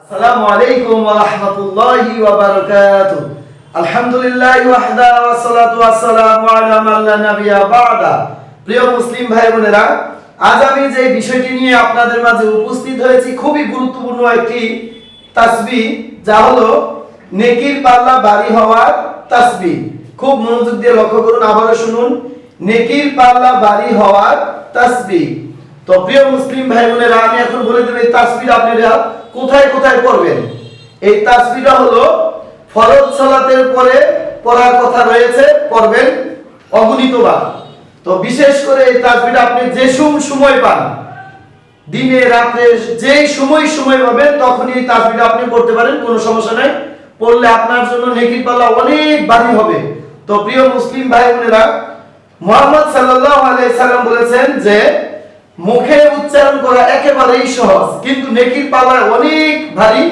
আসসালামু আলাইকুম ওয়া রাহমাতুল্লাহি ওয়া বারাকাতুহু। আলহামদুলিল্লাহি ওয়াহদা ওয়াস সালাতু ওয়াস সালামু আলা মান লা নাবিয়্যা বা'দা। প্রিয় মুসলিম ভাই বোনেরা, আজ আমি যে বিষয়টি নিয়ে আপনাদের মাঝে উপস্থিত হয়েছি খুবই গুরুত্বপূর্ণ একটি তাসবিহ, যা হলো নেকির পাল্লা ভারী হওয়ার তাসবিহ। খুব মনোযোগ দিয়ে লক্ষ্য করুন, আবারো শুনুন, নেকির পাল্লা ভারী হওয়ার তাসবিহ। তো প্রিয় মুসলিম ভাই বোনেরা, আমি এখন বলে দেব এই তাসবিহ আপনারা কোথায় কোথায় পড়বেন। এই তাসবিহটা হলো ফরজ সালাতের পরে পড়ার কথা রয়েছে, পড়বেন অগণিতবার। তো বিশেষ করে এই তাসবিহটা আপনি যে সময় পান, দিনে রাতে যেই সময় পাবেন তখনই এই তাসবিহটা আপনি পড়তে পারেন, কোনো সমস্যা নাই। পড়লে আপনার জন্য নেকির পাল্লা অনেক ভারী হবে। তো প্রিয় মুসলিম ভাই বোনেরা, মুহাম্মদ সাল্লাল্লাহু আলাইহি সাল্লাম বলেছেন যে মুখে উচ্চারণ করা একেবারেই সহজ, কিন্তু নেকির পাল্লা অনেক ভারী।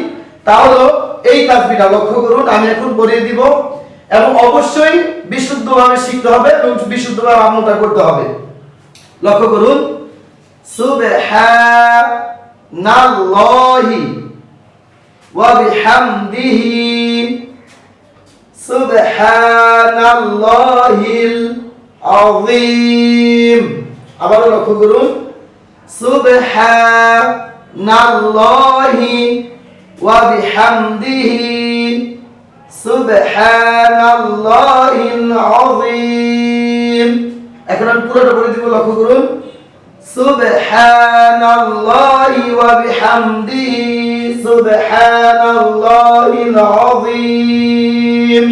তা হলো এই তাসবিহটা। লক্ষ্য করুন, আমি এখন পড়িয়ে দিব এবং অবশ্যই বিশুদ্ধভাবে শিখতে হবে এবং বিশুদ্ধভাবে আমলটা করতে হবে। লক্ষ্য করুন, সুবহানাল্লাহি ওয়া বিহামদিহি সুবহানাল্লাহিল আযীম। আবারো লক্ষ্য করুন, সুবহানাল্লাহি ওয়া বিহামদিহি সুবহানাল্লাহিল আযীম। এখন আমি পুরোটা পড়ে দিব, লক্ষ্য করুন, সুবহানাল্লাহি ওয়া বিহামদিহি সুবহানাল্লাহিল আযীম।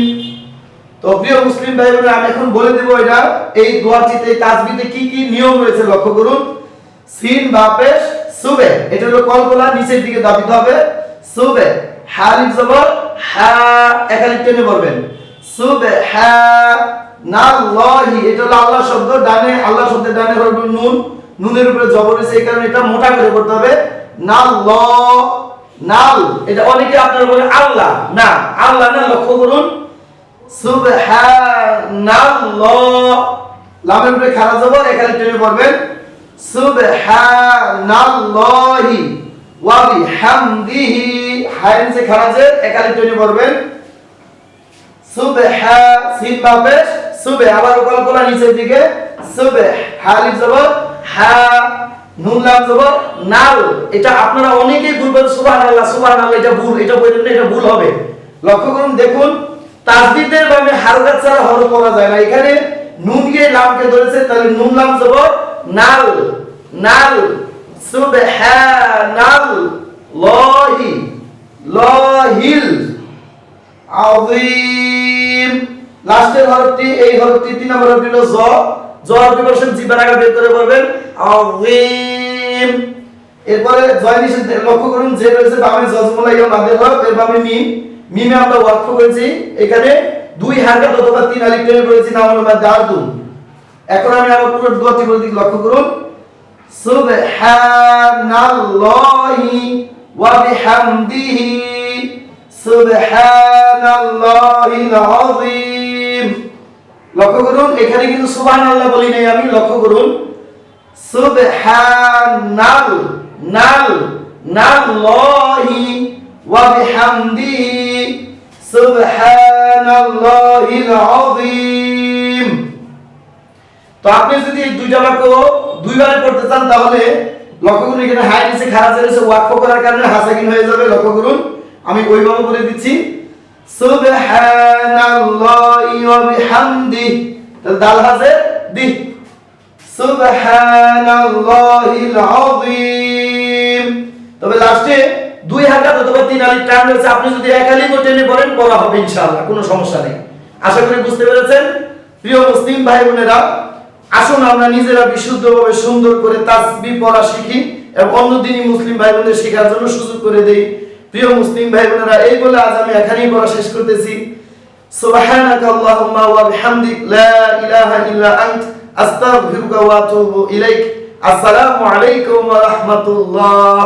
তো প্রিয় মুসলিম ভাই বোনেরা, আমি এখন বলে দেব এটা এই দোয়াটিতে, এই তাসবিহতে কি কি নিয়ম রয়েছে। লক্ষ্য করুন, সিন বা পেশ সুবে, এটা হলো কলকলা, নিচের দিকে দাবিতে হবে। সুবে হালিফ জবর হা, একালিফ টেনে পড়বেন। সুবহানাল্লাহি, এটা হলো আল্লাহ শব্দ, ডানে আল্লাহ শব্দের ডানে হরফ নুন, নুনের উপরে জবর আছে, এই কারণে এটা মোটা করে পড়তে হবে। নাল, এটা অনেকে আপনারা বলেন আল্লাহ, না আল্লাহ না। লক্ষ্য করুন, সুবহানাল্লাহ, লামের উপরে খাড়া জবর, একালিফ টেনে পড়বেন। সুবহানাল্লাহি ওয়া বিহামদিহি, হায়ের নিচে খাড়া জের, একালিফ টেনে পড়বেন। সুবহা, সিন বা পেশ সুবে, আবার কলকলা নিচের দিকে। সুবে হালিফ জবর হা, নুন লাম জবর নাল। এটা আপনারা অনেকেই ভুল বলেন, সুবহানাল্লাহ সুবহানাল্লাহ, এটা ভুল, এটা বলবেন না, এটা ভুল হবে। লক্ষ্য করুন, দেখুন তাসদিদের ভাবে হারকাত ছাড়া হরফ পড়া যায় না। এখানে নুনকে লামকে ধরেছে, তাহলে নুন লাম জবর নাল, নাল। সুবহানাল্লাহি লাহিল আযীম। লাস্টের হরফটি, এই হরফটি 3 নম্বর হরফটি হলো জ, জর প্রিপারেশন জিবার আগে বের করে পড়বেন, আযীম। এরপরে জয় নিষেধ, লক্ষ্য করুন যে রয়েছে বামে জজমুলা ইয়া মাদের হরফ, এর বামে মিম, মিমে আমরা ওয়াকফ করেছি, এখানে 2 হারকাত অথবা 3 আলিফ টেনে পড়েছি, নাম হলো দারতুন। এখন আমি আবার পুরো দোয়াটি বলে দিই, লক্ষ্য করুন, সুবহানাল্লাহি ওয়া বিহামদিহি সুবহানাল্লাহিল আযীম। লক্ষ্য করুন, এখানে কিন্তু সুবহানাল্লাহ বলি নাই আমি। লক্ষ্য করুন, সুবহানাল্লাহি ওয়া বিহামদিহি সুবহানাল্লাহিল আযীম। তো আপনি যদি এই দুইটা বাক্য দুইবারে পড়তে চান, তাহলে লক্ষ্য করুন, এখানে হাই নিচে খাড়া জের ওয়াকফ করার কারণে হাসাকিন হয়ে যাবে। লক্ষ্য করুন, আমি ওইভাবে বলে দিচ্ছি, সুবহানাল্লাহি ওয়া বিহামদিহি, দাল হাজের দি, সুবহানাল্লাহিল আযীম। তবে লাস্টে 2 হারকাত অথবা 3 আলিফ টান রয়েছে, আপনি যদি এক আলিফ টেনে পড়েন পড়া হবে ইনশাআল্লাহ, কোনো সমস্যা নেই। আশা করি বুঝতে পেরেছেন। প্রিয় মুসলিম ভাই বোনেরা, আসুন আমরা নিজেরা বিশুদ্ধভাবে সুন্দর করে তাসবিহ পড়া শিখি এবং অন্য দিনই মুসলিম ভাই বোনদের শেখার জন্য সুযোগ করে দেই। প্রিয় মুসলিম ভাই বোনেরা, এই বলে আজ আমি এখানেই পড়া শেষ করতেছি। সুবহানাকা আল্লাহুম্মা ওয়া বিহামদিক লা ইলাহা ইল্লা আনত আস্তাগফিরুকা ওয়া আতুবু ইলাইক। আসসালামু আলাইকুম ওয়া রাহমাতুল্লাহ।